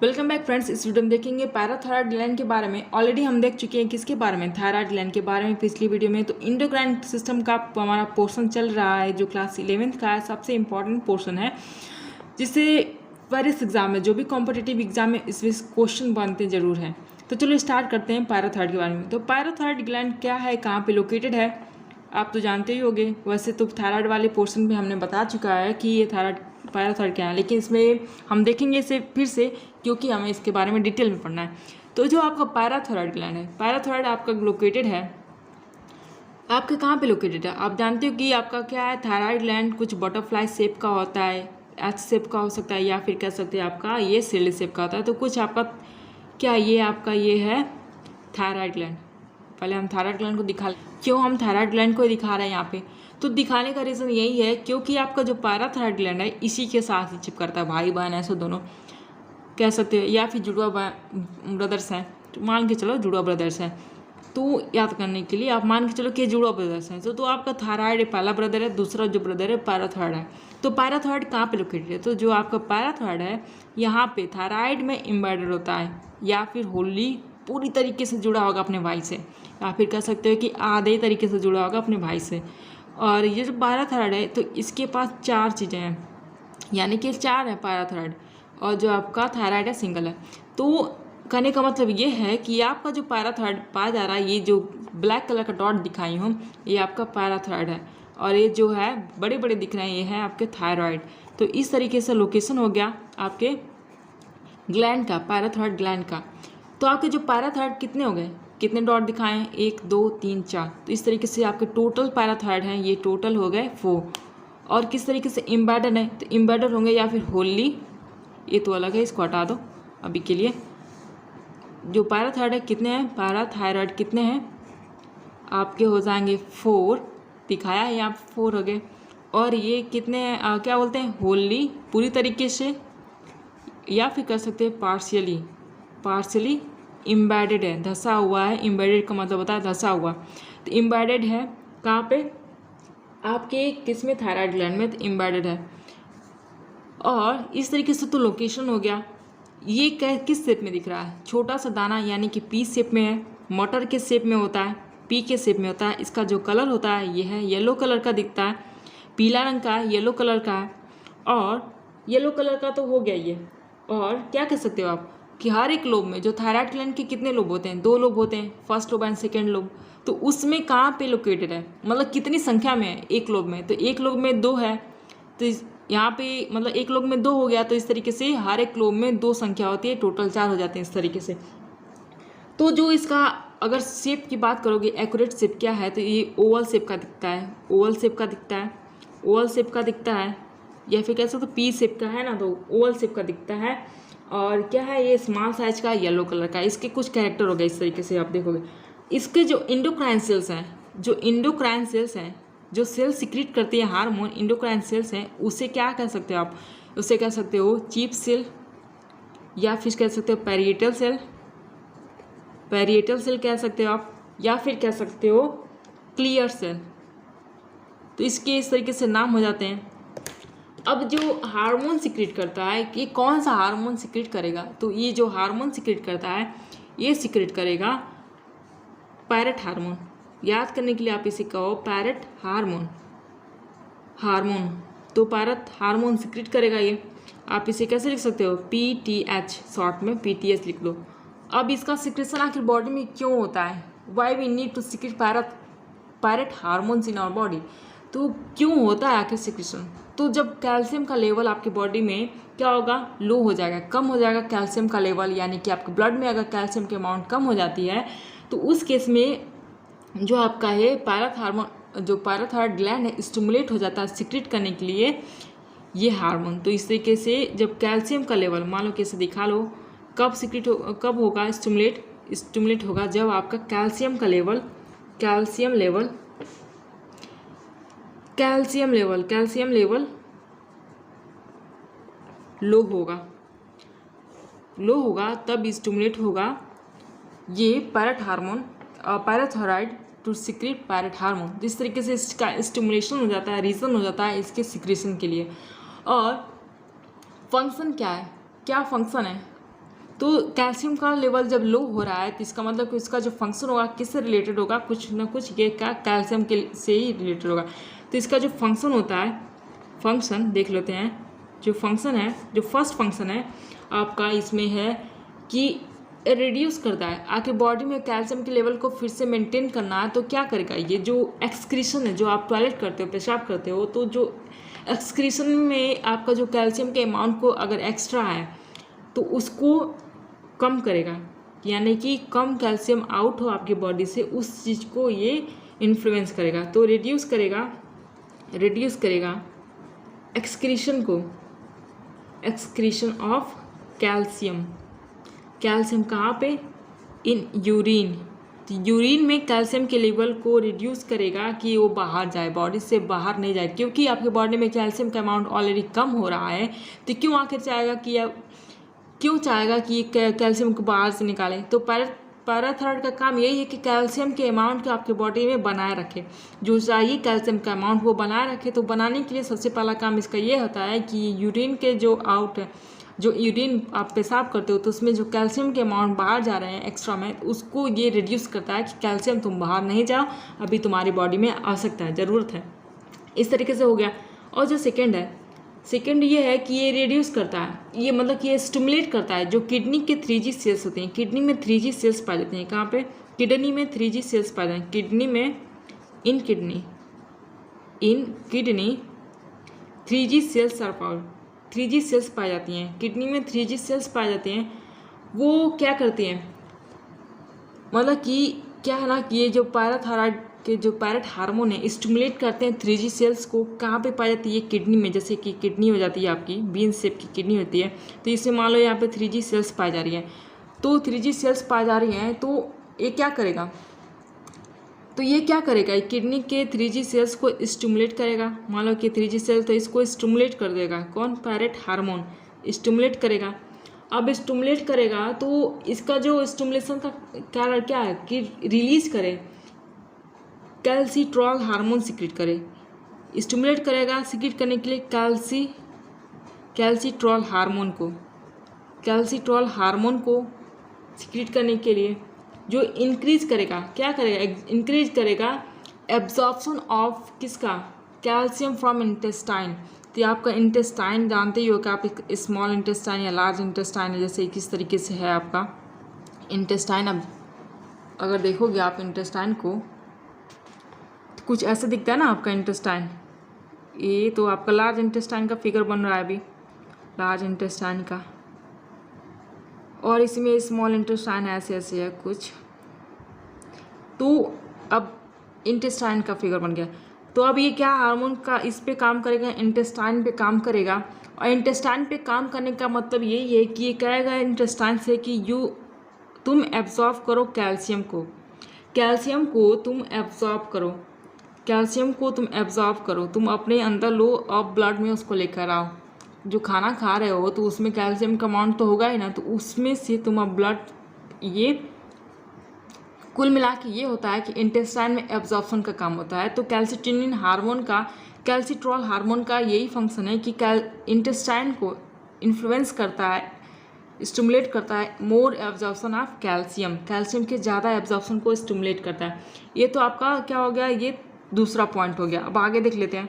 Welcome back friends. इस video में देखेंगे पैराथायरॉयड ग्लैंड के बारे में। ऑलरेडी हम देख चुके हैं किसके बारे में, थायराइड ग्लैंड के बारे में पिछली वीडियो में। तो एंडोक्राइन सिस्टम का हमारा पोर्शन चल रहा है जो क्लास 11th का है, सबसे इम्पॉर्टेंट पोर्शन है जिससे वेरियस एग्जाम में, जो भी कॉम्पिटिटिव एग्जाम में इसमें क्वेश्चन बनते जरूर हैं। तो चलो स्टार्ट करते हैं पैराथायरॉयड के बारे में। तो पैराथायरॉयड ग्लैंड क्या है, कहाँ पर लोकेटेड है, आप तो जानते ही होंगे। वैसे तो थायराइड वाले पोर्शन में हमने बता चुका है कि ये पैराथायरॉयड क्या है, लेकिन इसमें हम देखेंगे इसे फिर से क्योंकि हमें इसके बारे में डिटेल में पढ़ना है। तो जो आपका पैराथायरॉयड ग्लैंड है, पैराथायरॉयड आपका लोकेटेड है, आपके कहाँ पे लोकेटेड है। आप जानते हो कि आपका क्या है, थायराइड ग्लैंड कुछ बटरफ्लाई शेप का होता है, एच शेप का हो सकता है, या फिर कह सकते हैं आपका ये सिल्ड शेप का होता है। तो कुछ आपका क्या ये आपका ये है थायराइड ग्लैंड। पहले हम थायराइड ग्लैंड को दिखा, क्यों हम थायराइड ग्लैंड को दिखा रहे हैं यहाँ पे, तो दिखाने का रीज़न यही है क्योंकि आपका जो पैराथायरॉयड ग्लैंड है इसी के साथ ही चिप करता है। भाई बहन ऐसे दोनों कह सकते हो, या फिर जुड़वा ब्रदर्स हैं, तो मान के चलो जुड़वा ब्रदर्स हैं। तो याद करने के लिए आप मान के चलो कि जुड़वा ब्रदर्स हैं। तो आपका थायराइड पहला ब्रदर है, दूसरा जो ब्रदर है पैराथायरॉयड है। तो पैराथायरॉयड कहाँ पे लोकेटेड है, तो जो आपका पैराथायरॉयड है यहाँ पे थायराइड में एम्बेडेड होता है, या फिर होली पूरी तरीके से जुड़ा होगा अपने भाई से, या फिर कह सकते हो कि आधे तरीके से जुड़ा होगा अपने भाई से। और ये जो पैराथायरॉयड है तो इसके पास 4 चीज़ें हैं, यानी कि 4 है पैराथायरॉयड, और जो आपका थायराइड है सिंगल है। तो कहने का मतलब ये है कि आपका जो पैराथायरॉयड पाया जा रहा है, ये जो ब्लैक कलर का डॉट दिखाई हूँ ये आपका पैराथायरॉयड है, और ये जो है बड़े बड़े दिख रहे हैं ये है आपके थायराइड। तो इस तरीके से लोकेशन हो गया आपके ग्लैंड का, पैराथायरॉयड ग्लैंड का। तो आपके जो पैराथायरॉयड कितने हो गए, कितने डॉट दिखाए हैं, 1 2 3 4। तो इस तरीके से आपके टोटल पैराथायरॉयड हैं, ये टोटल हो गए 4। और किस तरीके से एम्बेडेड है, तो एम्बेडेड होंगे या फिर होली, ये तो अलग है, इसको हटा दो अभी के लिए। जो पैराथायरॉयड कितने हैं, पैराथायरॉयड कितने हैं आपके हो जाएंगे 4, दिखाया है यहाँ 4 हो गए। और ये कितने हैं, क्या बोलते हैं, होली पूरी तरीके से, या फिर कर सकते हैं पार्शियली एम्बेडेड है, धंसा हुआ है। एम्बेडेड का मतलब होता है धंसा हुआ। तो एम्बेडेड है कहाँ पे, आपके किस में, थायराइड ग्लैंड में, तो एम्बेडेड है। और इस तरीके से तो लोकेशन हो गया। ये किस शेप में दिख रहा है, छोटा सा दाना यानी कि पी शेप में है, मटर के शेप में होता है, पी के शेप में होता है। इसका जो कलर होता है ये है येलो कलर का दिखता है, पीला रंग का है, येलो कलर का है। और येलो कलर का तो हो गया ये। और क्या कह सकते हो आप कि हर एक लोब में, जो थायराइड ग्लैंड के कितने लोब होते हैं, 2 लोब होते हैं, first lobe and second lobe. तो उसमें कहाँ पे लोकेटेड है, मतलब कितनी संख्या में है एक लोब में, तो एक लोब में 2 है। तो यहाँ पे मतलब एक लोब में 2 हो गया, तो इस तरीके से हर एक लोब में 2 संख्या होती है, टोटल 4 हो जाते हैं इस तरीके से। तो जो इसका अगर शेप की बात करोगे, एक्यूरेट शेप क्या है, तो ये ओवल शेप का दिखता है, ओवल शेप का दिखता है, ओवल शेप का दिखता है, या फिर कैसे तो पी शेप का है ना, तो ओवल शेप का दिखता है। और क्या है, ये स्मॉल साइज का येलो कलर का। इसके कुछ कैरेक्टर हो गए इस तरीके से आप देखोगे। इसके जो इंडोक्राइन सेल्स हैं, जो इंडोक्राइन सेल्स हैं, जो सेल सिक्रीट करती है हार्मोन, इंडोक्राइन सेल्स हैं, उसे क्या कह सकते हो आप, उसे कह सकते हो चीफ सेल, या फिर कह सकते हो पैरिएटल सेल, पैरिएटल सेल कह सकते हो आप, या फिर कह सकते हो क्लियर सेल। तो इसके इस तरीके से नाम हो जाते हैं। अब जो हार्मोन सिक्रीट करता है कि कौन सा हार्मोन सिक्रीट करेगा, तो ये जो हार्मोन सिक्रीट करता है ये सिक्रीट करेगा पैरेट हार्मोन। याद करने के लिए आप इसे कहो पैरेट हार्मोन, हार्मोन। तो पैरेट हार्मोन सिक्रीट करेगा ये। आप इसे कैसे लिख सकते हो, PTH, शॉर्ट में PTH लिख लो। अब इसका सिक्रेशन आखिर बॉडी में क्यों होता है, why we need to secrete parathormones in our body. तो क्यों होता है आखिर सिक्रेशन, तो जब कैल्शियम का लेवल आपके बॉडी में क्या होगा, लो हो जाएगा, कम हो जाएगा कैल्शियम का लेवल, यानी कि आपके ब्लड में अगर कैल्शियम की अमाउंट कम हो जाती है, तो उस केस में जो आपका है जो पैराथायरॉयड ग्लैंड है स्टिमुलेट हो जाता है सिक्रीट करने के लिए ये हार्मोन। तो इस तरीके से जब कैल्शियम का लेवल, मान लो कैसे दिखा लो, कब सिक्रीट कब होगा, स्टिमुलेट होगा जब आपका कैल्शियम लेवल लो होगा तब स्टिमुलेट होगा ये parathyroid to secrete parathormone. जिस तरीके से इसका स्टिमुलेशन हो जाता है, रीज़न हो जाता है इसके सिक्रेशन के लिए। और फंक्शन क्या है, क्या फंक्शन है, तो कैल्शियम का लेवल जब लो हो रहा है तो इसका मतलब कि इसका जो फंक्शन होगा किससे रिलेटेड होगा, कुछ ना कुछ ये क्या कैल्शियम के से ही रिलेटेड होगा। तो इसका जो फंक्शन होता है, फंक्शन देख लेते हैं। जो फंक्शन है, जो फर्स्ट फंक्शन है आपका इसमें है कि रिड्यूस करता है। आपके बॉडी में कैल्शियम के लेवल को फिर से मेंटेन करना है तो क्या करेगा, ये जो एक्सक्रीशन है, जो आप टॉयलेट करते हो, पेशाब करते हो, तो जो एक्सक्रीशन में आपका जो कैल्शियम के अमाउंट को अगर एक्स्ट्रा है तो उसको कम करेगा, यानी कि कम कैल्शियम आउट हो आपकी बॉडी से, उस चीज़ को ये इन्फ्लुएंस करेगा। तो रिड्यूस करेगा एक्सक्रीशन को, एक्सक्रीशन ऑफ कैल्शियम। कैल्शियम कहाँ पे, इन यूरिन। तो यूरिन में कैल्शियम के लेवल को रिड्यूस करेगा कि वो बाहर जाए, बॉडी से बाहर नहीं जाए, क्योंकि आपके बॉडी में कैल्शियम का अमाउंट ऑलरेडी कम हो रहा है। तो क्यों आखिर चाहेगा कि कैल्शियम को बाहर से निकाले। तो पैराथायरॉयड का काम यही है कि कैल्शियम के अमाउंट को आपके बॉडी में बनाए रखे, जो चाहिए कैल्शियम का अमाउंट वो बनाए रखे। तो बनाने के लिए सबसे पहला काम इसका ये होता है कि यूरिन के जो यूरिन आप पेशाब करते हो तो उसमें जो कैल्शियम के अमाउंट बाहर जा रहे हैं एक्स्ट्रा में, उसको ये रिड्यूस करता है कि कैल्शियम तुम बाहर नहीं जाओ, अभी तुम्हारी बॉडी में आवश्यकता है, ज़रूरत है। इस तरीके से हो गया। और जो सेकेंड ये है कि ये रिड्यूस करता है, ये मतलब कि ये स्टिमुलेट करता है जो किडनी के 3G सेल्स होते हैं। किडनी में 3G सेल्स पाए जाते हैं। कहाँ पे, किडनी में 3G सेल्स पाए जाते हैं। किडनी में in kidney 3G cells are found. 3G cells पाई जाती हैं किडनी में। 3G सेल्स पाए जाते हैं। वो क्या करती हैं, मतलब कि क्या है ना कि ये जो पैराथायरॉयड के जो पैरेट हार्मोन है स्टिमुलेट करते हैं 3G सेल्स को। कहाँ पे पाई जाती है, किडनी में। जैसे कि किडनी हो जाती है आपकी, बीन शेप की किडनी होती है, तो इसमें मान लो यहाँ पे 3G सेल्स पाई जा रही है। तो 3G सेल्स पाई जा रही हैं तो ये क्या करेगा, किडनी के 3G सेल्स को स्टिमुलेट करेगा। मान लो कि 3G सेल्स तो इसको स्टिमुलेट कर देगा, कौन, पैरेट हार्मोन स्टिमुलेट करेगा। अब स्टिमुलेट करेगा तो इसका जो स्टिमुलेशन का क्या है कि रिलीज करे, कैल्सिट्रॉल हार्मोन सिक्रेट करे। स्टिमुलेट करेगा सिक्रेट करने के लिए कैल्सिट्रॉल हार्मोन को सिक्रेट करने के लिए, जो इंक्रीज करेगा, क्या करेगा, इंक्रीज करेगा एब्जॉर्प्शन ऑफ किसका, कैल्शियम फ्रॉम इंटेस्टाइन। तो आपका इंटेस्टाइन जानते ही हो कि आप स्मॉल इंटेस्टाइन या लार्ज इंटेस्टाइन है, जैसे किस तरीके से है आपका इंटेस्टाइन। अब अगर देखोगे आप इंटेस्टाइन को तो कुछ ऐसा दिखता है ना आपका इंटेस्टाइन। ये तो आपका लार्ज इंटेस्टाइन का फिगर बन रहा है अभी, लार्ज इंटेस्टाइन का, और इसमें स्मॉल इंटेस्टाइन ऐसे है कुछ। तो अब इंटेस्टाइन का फिगर बन गया। तो अब ये क्या हार्मोन का इस पे काम करेगा, इंटेस्टाइन पे काम करेगा। और इंटेस्टाइन पे काम करने का मतलब यही है कि ये कहेगा इंटेस्टाइन से कि तुम एब्जॉर्ब करो कैल्शियम को तुम एब्जॉर्ब करो, तुम अपने अंदर लो और ब्लड में उसको लेकर आओ। जो खाना खा रहे हो तो उसमें कैल्शियम का अमाउंट तो होगा ही ना, तो उसमें से तुम अब ब्लड, ये कुल मिला के ये होता है कि इंटेस्टाइन में एब्जॉर्प्शन का काम होता है। तो कैल्सिटोनिन हार्मोन का, कैल्सिट्रॉल हार्मोन का यही फंक्शन है कि इंटेस्टाइन को इन्फ्लुएंस करता है, स्टिमुलेट करता है मोर एब्जॉर्प्शन ऑफ कैल्शियम के ज़्यादा एब्जॉर्प्शन को स्टिमुलेट करता है। ये तो आपका क्या हो गया, ये दूसरा पॉइंट हो गया। अब आगे देख लेते हैं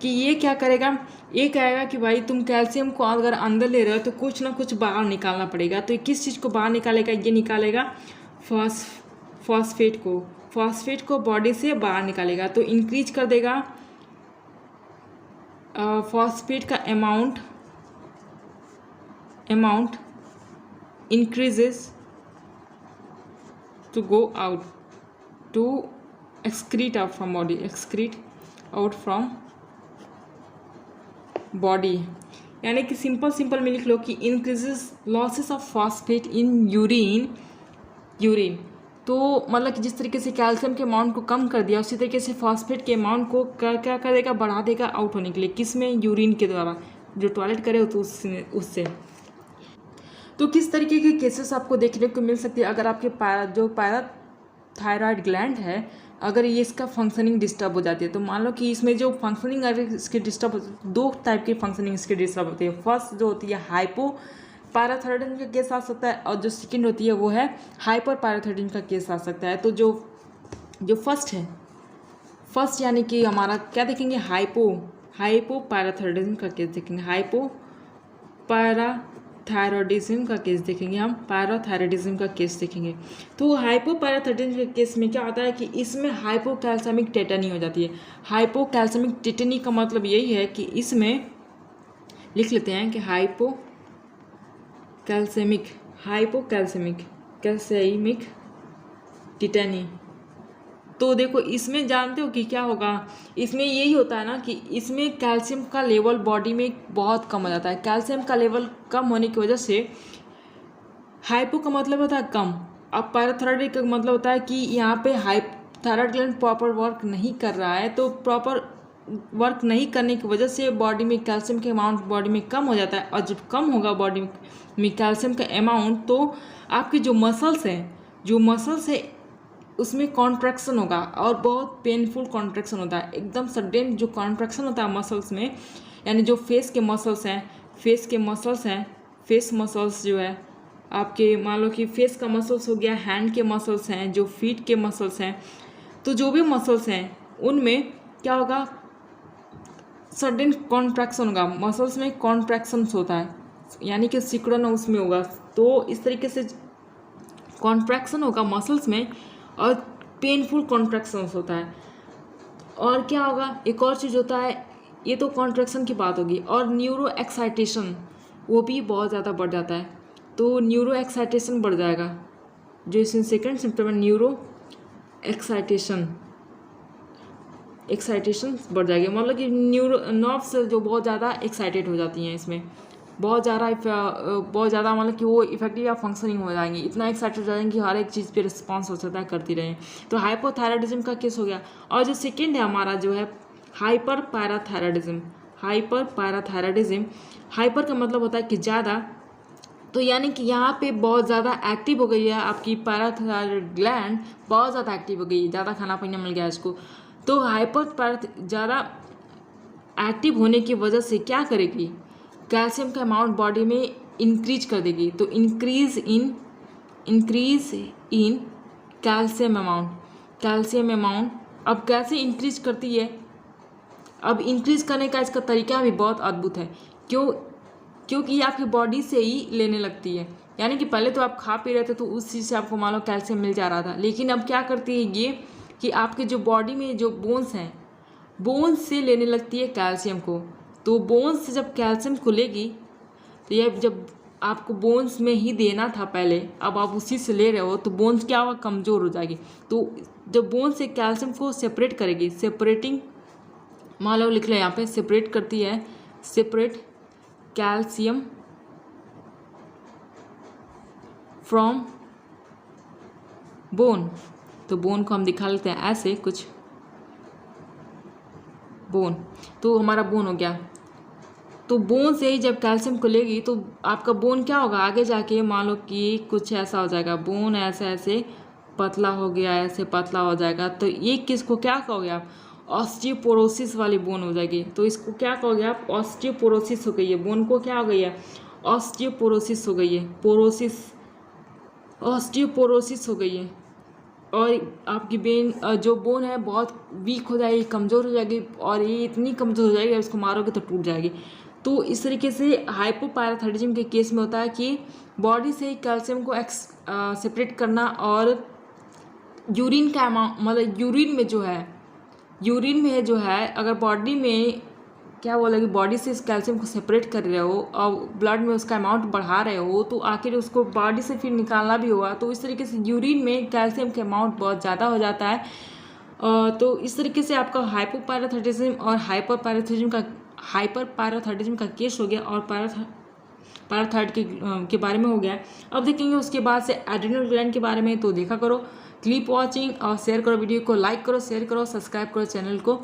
कि ये क्या करेगा। ये कहेगा कि भाई तुम कैल्शियम को अगर अंदर ले रहे हो तो कुछ ना कुछ बाहर निकालना पड़ेगा। तो किस चीज़ को बाहर निकालेगा, ये निकालेगा फॉस्फेट को बॉडी से बाहर निकालेगा। तो इंक्रीज कर देगा फॉस्फेट का amount increases to go out, to excrete out from body। यानी कि सिंपल में लिख लो कि increases losses of phosphate in urine. तो मतलब कि जिस तरीके से कैल्शियम के अमाउंट को कम कर दिया, उसी तरीके से फॉस्फेट के अमाउंट को क्या कर देगा, बढ़ा देगा आउट होने के लिए। किस में, यूरिन के द्वारा, जो टॉयलेट करे हो तो उससे। तो किस तरीके के केसेस आपको देखने को मिल सकती है अगर आपके पैराथायरॉयड ग्लैंड है, अगर ये इसका फंक्शनिंग डिस्टर्ब हो जाती है। तो मान लो कि इसमें जो फंक्शनिंग अगर इसकी डिस्टर्ब, दो टाइप की फंक्शनिंग इसकी डिस्टर्ब होती है। फर्स्ट जो होती है पैराथायरॉयडिज्म का केस आ सकता है, और जो सेकंड होती है वो है हाइपर पैराथायरॉयडिज्म का केस आ सकता है। तो जो फर्स्ट है, फर्स्ट यानी कि हमारा क्या देखेंगे, हाइपो पैराथायरॉयडिज्म का केस देखेंगे, हाइपो पैराथायरॉयडिज्म का केस देखेंगे, हम पैराथायरॉयडिज्म का केस देखेंगे। तो हाइपोपैराथायरॉयडिज्म के केस में क्या होता है कि इसमें हाइपोकैल्सेमिक टेटनी हो जाती है। हाइपोकैल्सेमिक टेटनी का मतलब यही है कि इसमें लिख लेते हैं कि हाइपोकैल्सेमिक टेटनी। तो देखो इसमें जानते हो कि क्या होगा, इसमें यही होता है ना कि इसमें कैल्शियम का लेवल बॉडी में बहुत कम हो जाता है। कैल्शियम का लेवल कम होने की वजह से हाइपो का मतलब होता है कम, अब पैराथायरॉयड का मतलब होता है कि यहाँ पे थायराइड ग्लैंड प्रॉपर वर्क नहीं कर रहा है। तो प्रॉपर वर्क नहीं करने की वजह से बॉडी में कैल्शियम का अमाउंट बॉडी में कम हो जाता है, और जब कम होगा बॉडी में कैल्शियम का अमाउंट तो आपके जो मसल्स है उसमें कॉन्ट्रैक्शन होगा, और बहुत पेनफुल कॉन्ट्रैक्शन होता है, एकदम सडन जो कॉन्ट्रैक्शन होता है मसल्स में, यानी जो फेस मसल्स जो है आपके, मान लो कि फेस का मसल्स हो गया, हैंड के मसल्स हैं, जो फीट के मसल्स हैं, तो जो भी मसल्स हैं उनमें क्या होगा, सडन कॉन्ट्रैक्शन होगा, मसल्स में कॉन्ट्रैक्शंस होता है, यानी कि सिकुड़न उसमें होगा। तो इस तरीके से कॉन्ट्रैक्शन होगा मसल्स में, और पेनफुल कॉन्ट्रैक्शंस होता है। और क्या होगा, एक और चीज़ होता है, ये तो कॉन्ट्रैक्शन की बात होगी, और न्यूरो एक्साइटेशन वो भी बहुत ज़्यादा बढ़ जाता है। तो न्यूरो एक्साइटेशन बढ़ जाएगा, जो इसमें सेकंड सिम्टम है, न्यूरो एक्साइटेशन बढ़ जाएगी, मतलब कि नर्व्स जो बहुत ज़्यादा एक्साइटेड हो जाती हैं, इसमें बहुत ज़्यादा मतलब कि वो इफेक्टिव या फंक्शनिंग हो जाएंगी, इतना एक्साइटेड हो जाएंगे कि हर एक चीज़ पे रिस्पॉन्स हो सकता है, करती रहें। तो हाइपोथायराइडिज्म का केस हो गया। और जो सेकेंड है हमारा जो है हाइपर पैराथायराइडिज्म। हाइपर का मतलब होता है कि ज़्यादा, तो यानी कि यहाँ पे बहुत ज़्यादा एक्टिव हो गई है आपकी पैराथायरॉयड ग्लैंड, बहुत ज़्यादा एक्टिव हो गई है, ज़्यादा खाना पीना मिल गया इसको। तो ज़्यादा एक्टिव होने की वजह से क्या करेगी, कैल्शियम का अमाउंट बॉडी में इंक्रीज कर देगी। तो इंक्रीज इन कैल्शियम अमाउंट अब कैसे इंक्रीज करती है, अब इंक्रीज करने का इसका तरीका भी बहुत अद्भुत है। क्योंकि ये आपकी बॉडी से ही लेने लगती है, यानी कि पहले तो आप खा पी रहे थे तो उस चीज़ से आपको मान लो कैल्शियम मिल जा रहा था, लेकिन अब क्या करती है ये कि आपके जो बॉडी में जो बोन्स हैं, बोन्स से लेने लगती है कैल्शियम को। तो बोन्स से जब कैल्शियम को लेगी, तो ये जब आपको बोन्स में ही देना था पहले, अब आप उसी से ले रहे हो, तो बोन्स क्या होगा, कमज़ोर हो जाएगी। तो जब बोन्स से कैल्शियम को सेपरेट करेगी, सेपरेटिंग, मान लो लिख लें यहाँ पे, सेपरेट करती है, सेपरेट कैल्शियम फ्रॉम बोन। तो बोन को हम दिखा लेते हैं ऐसे कुछ, बोन, तो हमारा बोन हो गया। तो बोन से ही जब कैल्शियम को लेगी तो आपका बोन क्या होगा, आगे जाके मान लो कि कुछ ऐसा हो जाएगा, बोन ऐसे पतला हो गया, ऐसे पतला हो जाएगा। तो ये किसको क्या कहोगे आप, ऑस्टियोपोरोसिस वाली बोन हो जाएगी। तो इसको क्या कहोगे आप, ऑस्टियोपोरोसिस हो गई है, बोन को क्या हो गई है, ऑस्टियोपोरोसिस हो गई है, ऑस्टियोपोरोसिस हो गई है। और आपकी जो बोन है बहुत वीक हो जाएगी, कमज़ोर हो जाएगी, और ये इतनी कमज़ोर हो जाएगी उसको मारोगे तो टूट जाएगी। तो इस तरीके से हाइपोपैराथायरॉयडिज्म के केस में होता है कि बॉडी से ही कैल्शियम को सेपरेट करना, और यूरिन का अमाउंट, मतलब यूरिन में जो है अगर बॉडी में क्या बोला कि बॉडी से इस कैल्शियम को सेपरेट कर रहे हो और ब्लड में उसका अमाउंट बढ़ा रहे हो, तो आखिर उसको बॉडी से फिर निकालना भी होगा। तो इस तरीके से यूरिन में कैल्शियम के अमाउंट बहुत ज़्यादा हो जाता है। तो इस तरीके से आपका हाइपोपैराथायरॉयडिज्म और हाइपर पैराथायरॉयडिज्म का केस हो गया, और पैराथायरॉयड के बारे में हो गया। अब देखेंगे उसके बाद से एड्रेनल ग्लैंड के बारे में। तो देखा करो, क्लिप वॉचिंग और शेयर करो, वीडियो को लाइक करो, शेयर करो, सब्सक्राइब करो चैनल को।